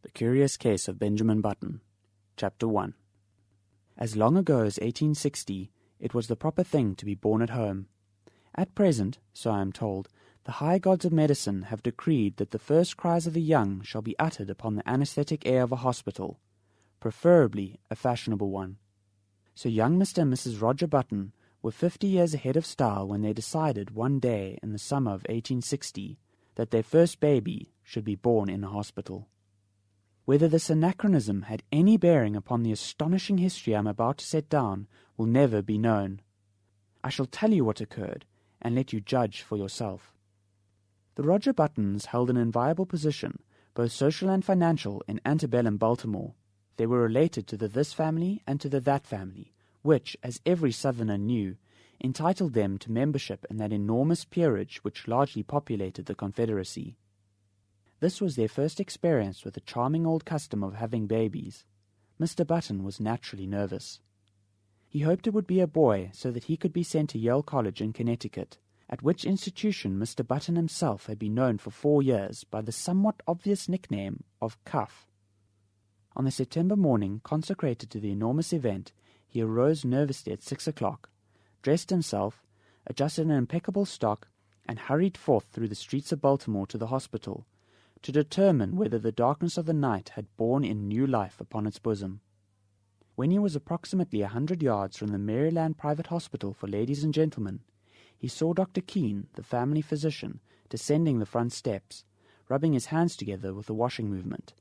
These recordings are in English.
The Curious Case of Benjamin Button, Chapter 1. As long ago as 1860, it was the proper thing to be born at home. At present, so I am told, the high gods of medicine have decreed that the first cries of the young shall be uttered upon the anesthetic air of a hospital, preferably a fashionable one. So young Mr. and Mrs. Roger Button were 50 years ahead of style when they decided one day in the summer of 1860 that their first baby should be born in a hospital. Whether this anachronism had any bearing upon the astonishing history I am about to set down will never be known. I shall tell you what occurred, and let you judge for yourself. The Roger Buttons held an enviable position, both social and financial, in antebellum Baltimore. They were related to the this family and to the that family, which, as every Southerner knew, entitled them to membership in that enormous peerage which largely populated the Confederacy. This was their first experience with the charming old custom of having babies. Mr. Button was naturally nervous. He hoped it would be a boy so that he could be sent to Yale College in Connecticut, at which institution Mr. Button himself had been known for 4 years by the somewhat obvious nickname of Cuff. On the September morning consecrated to the enormous event, he arose nervously at 6 o'clock, dressed himself, adjusted an impeccable stock, and hurried forth through the streets of Baltimore to the hospital, to determine whether the darkness of the night had borne in new life upon its bosom. When he was approximately 100 yards from the Maryland Private Hospital for Ladies and Gentlemen, he saw Dr. Keene, the family physician, descending the front steps, rubbing his hands together with a washing movement,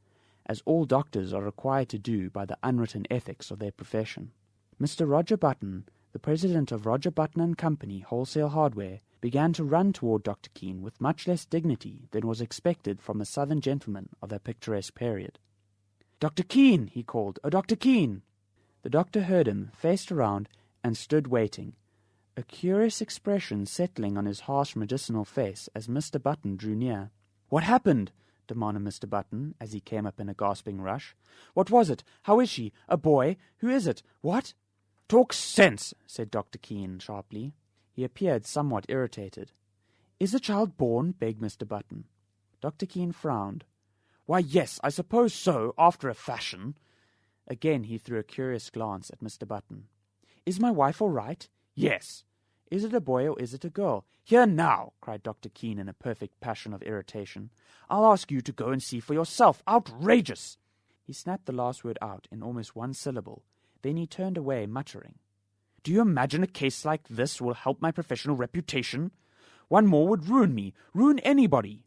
as all doctors are required to do by the unwritten ethics of their profession. Mr. Roger Button, the president of Roger Button and Company, Wholesale Hardware, began to run toward Dr. Keene with much less dignity than was expected from a Southern gentleman of that picturesque period. "Dr. Keene!" he called. "Oh, Dr. Keene!" The doctor heard him, faced around, and stood waiting, a curious expression settling on his harsh medicinal face as Mr. Button drew near. "What happened?" demanded Mr. Button, as he came up in a gasping rush. "What was it? How is she? A boy? Who is it? What?" "Talk sense," said Dr. Keene sharply. He appeared somewhat irritated. "Is the child born?" begged Mr. Button. Dr. Keene frowned. "Why, yes, I suppose so, after a fashion." Again he threw a curious glance at Mr. Button. "Is my wife all right?" "Yes." "Is it a boy or is it a girl?" "Here now!" cried Dr. Keene in a perfect passion of irritation. "I'll ask you to go and see for yourself. Outrageous!" He snapped the last word out in almost one syllable. Then he turned away, muttering, "Do you imagine a case like this will help my professional reputation? One more would ruin me, ruin anybody."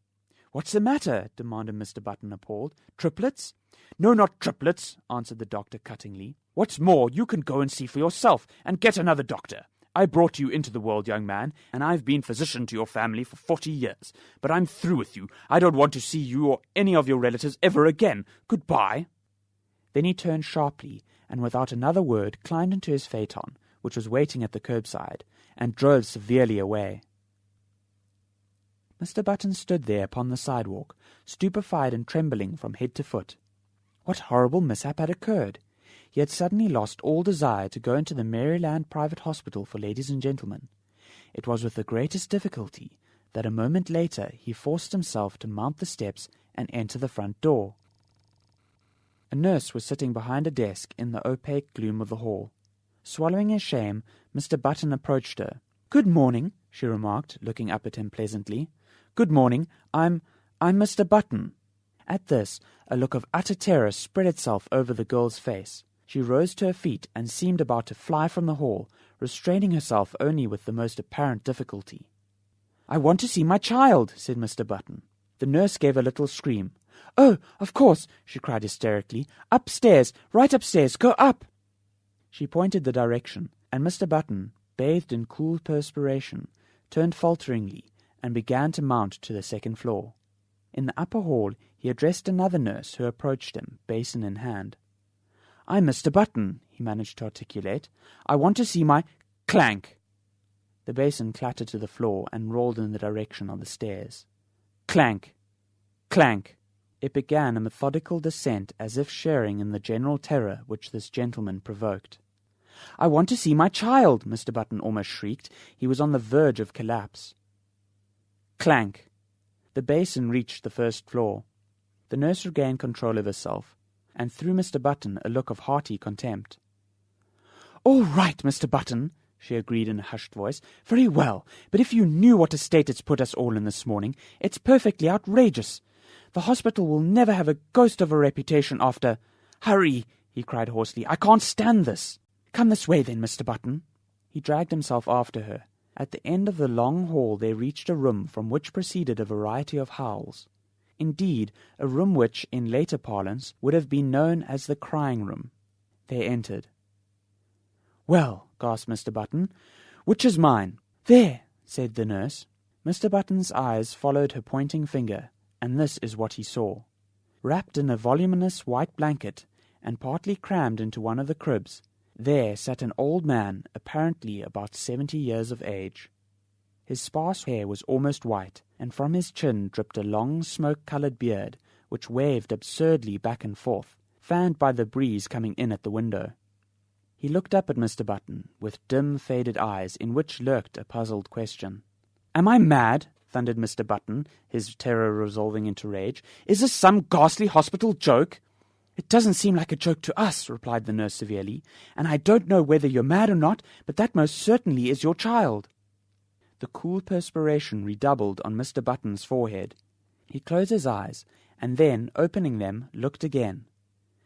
"What's the matter?" demanded Mr. Button, appalled. "Triplets?" "No, not triplets," answered the doctor cuttingly. "What's more, you can go and see for yourself, and get another doctor. I brought you into the world, young man, and I've been physician to your family for 40 years. But I'm through with you. I don't want to see you or any of your relatives ever again. Goodbye." Then he turned sharply, and without another word climbed into his phaeton, which was waiting at the curbside, and drove severely away. Mr. Button stood there upon the sidewalk, stupefied and trembling from head to foot. What horrible mishap had occurred? He had suddenly lost all desire to go into the Maryland Private Hospital for Ladies and Gentlemen. It was with the greatest difficulty that a moment later he forced himself to mount the steps and enter the front door. A nurse was sitting behind a desk in the opaque gloom of the hall. Swallowing his shame, Mr. Button approached her. "Good morning," she remarked, looking up at him pleasantly. "Good morning. I'm Mr. Button." At this, a look of utter terror spread itself over the girl's face. She rose to her feet and seemed about to fly from the hall, restraining herself only with the most apparent difficulty. "I want to see my child," said Mr. Button. The nurse gave a little scream. "Oh, of course," she cried hysterically. "Upstairs, right upstairs, go up." She pointed the direction, and Mr. Button, bathed in cool perspiration, turned falteringly and began to mount to the second floor. In the upper hall he addressed another nurse who approached him, basin in hand. "I'm Mr. Button," he managed to articulate. "I want to see my—" Clank! The basin clattered to the floor and rolled in the direction of the stairs. Clank! Clank! It began a methodical descent, as if sharing in the general terror which this gentleman provoked. "I want to see my child!" Mr. Button almost shrieked. He was on the verge of collapse. Clank! The basin reached the first floor. The nurse regained control of herself, and threw Mr. Button a look of hearty contempt. "All right, Mr. Button," she agreed in a hushed voice. "Very well, but if you knew what a state it's put us all in this morning, it's perfectly outrageous. The hospital will never have a ghost of a reputation after—" "Hurry!" he cried hoarsely. "I can't stand this." "Come this way then, Mr. Button." He dragged himself after her. At the end of the long hall they reached a room from which proceeded a variety of howls. Indeed, a room which, in later parlance, would have been known as the crying room. They entered. "Well," gasped Mr. Button, "which is mine?" "There," said the nurse. Mr. Button's eyes followed her pointing finger, and this is what he saw. Wrapped in a voluminous white blanket, and partly crammed into one of the cribs, there sat an old man, apparently about 70 years of age. His sparse hair was almost white, and from his chin dripped a long smoke-coloured beard, which waved absurdly back and forth, fanned by the breeze coming in at the window. He looked up at Mr. Button, with dim, faded eyes, in which lurked a puzzled question. "Am I mad?" thundered Mr. Button, his terror resolving into rage. "Is this some ghastly hospital joke?" "It doesn't seem like a joke to us," replied the nurse severely, "and I don't know whether you're mad or not, but that most certainly is your child." The cool perspiration redoubled on Mr. Button's forehead. He closed his eyes, and then, opening them, looked again.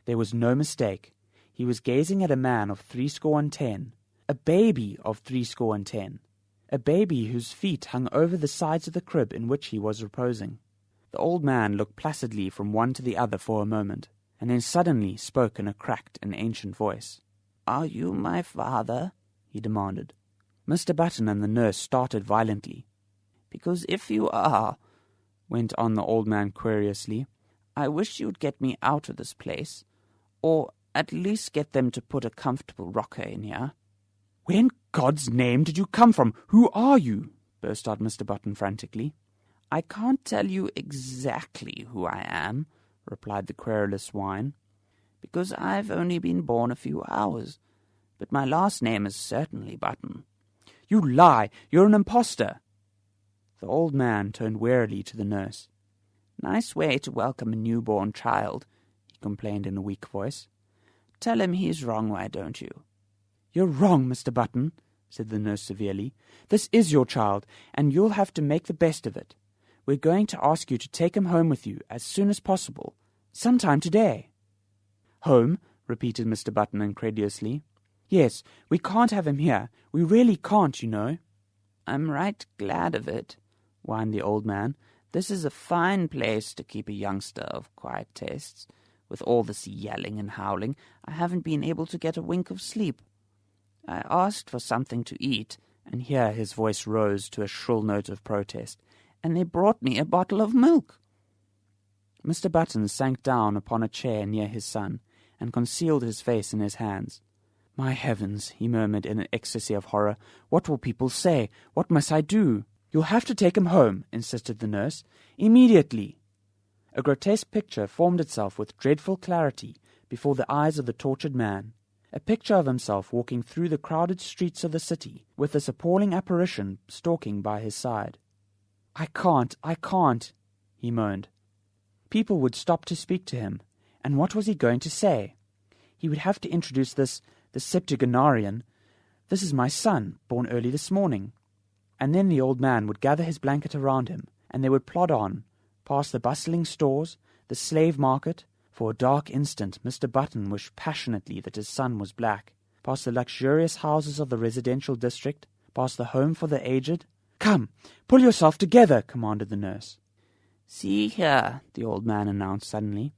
There was no mistake. He was gazing at a man of 70, a baby of 70, a baby whose feet hung over the sides of the crib in which he was reposing. The old man looked placidly from one to the other for a moment, and then suddenly spoke in a cracked and ancient voice. "Are you my father?" he demanded. Mr. Button and the nurse started violently. "Because if you are," went on the old man querulously, "I wish you'd get me out of this place, or at least get them to put a comfortable rocker in here." "Where in God's name did you come from? Who are you?" burst out Mr. Button frantically. "I can't tell you exactly who I am," replied the querulous swine, "because I've only been born a few hours, but my last name is certainly Button." "You lie! You're an impostor!" The old man turned wearily to the nurse. "Nice way to welcome a newborn child," he complained in a weak voice. "Tell him he's wrong, why don't you?" "You're wrong, Mr. Button," said the nurse severely. "This is your child, and you'll have to make the best of it. We're going to ask you to take him home with you as soon as possible, sometime today." "Home?" repeated Mr. Button incredulously. "Yes, we can't have him here. We really can't, you know." "I'm right glad of it," whined the old man. "This is a fine place to keep a youngster of quiet tastes. With all this yelling and howling, I haven't been able to get a wink of sleep. I asked for something to eat," and here his voice rose to a shrill note of protest, "and they brought me a bottle of milk." Mr. Button sank down upon a chair near his son, and concealed his face in his hands. "My heavens," he murmured in an ecstasy of horror. "What will people say? What must I do?" "You'll have to take him home," insisted the nurse. "Immediately." A grotesque picture formed itself with dreadful clarity before the eyes of the tortured man. A picture of himself walking through the crowded streets of the city, with this appalling apparition stalking by his side. I can't," he moaned. People would stop to speak to him, and what was he going to say? He would have to introduce the septuagenarian. "This is my son, born early this morning." And then the old man would gather his blanket around him, and they would plod on, past the bustling stores, the slave market. For a dark instant Mr. Button wished passionately that his son was black, past the luxurious houses of the residential district, past the home for the aged. "Come, pull yourself together," commanded the nurse. "See here," the old man announced suddenly,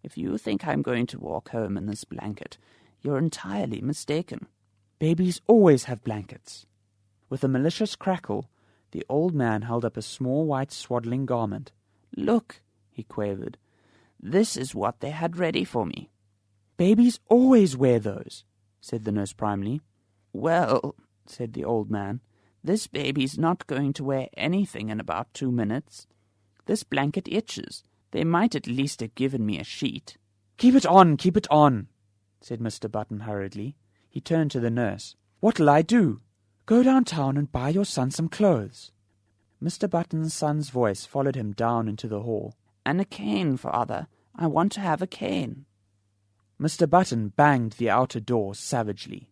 "if you think I'm going to walk home in this blanket, you're entirely mistaken. Babies always have blankets." With a malicious crackle, the old man held up a small white swaddling garment. "Look," he quavered, "this is what they had ready for me." "Babies always wear those," said the nurse primly. "Well," said the old man, "this baby's not going to wear anything in about 2 minutes. This blanket itches. They might at least have given me a sheet." Keep it on," said Mr. Button hurriedly. He turned to the nurse. "What'll I do?" "Go downtown and buy your son some clothes." Mr. Button's son's voice followed him down into the hall, And a cane, father. I want to have a cane. Mr. Button banged the outer door savagely.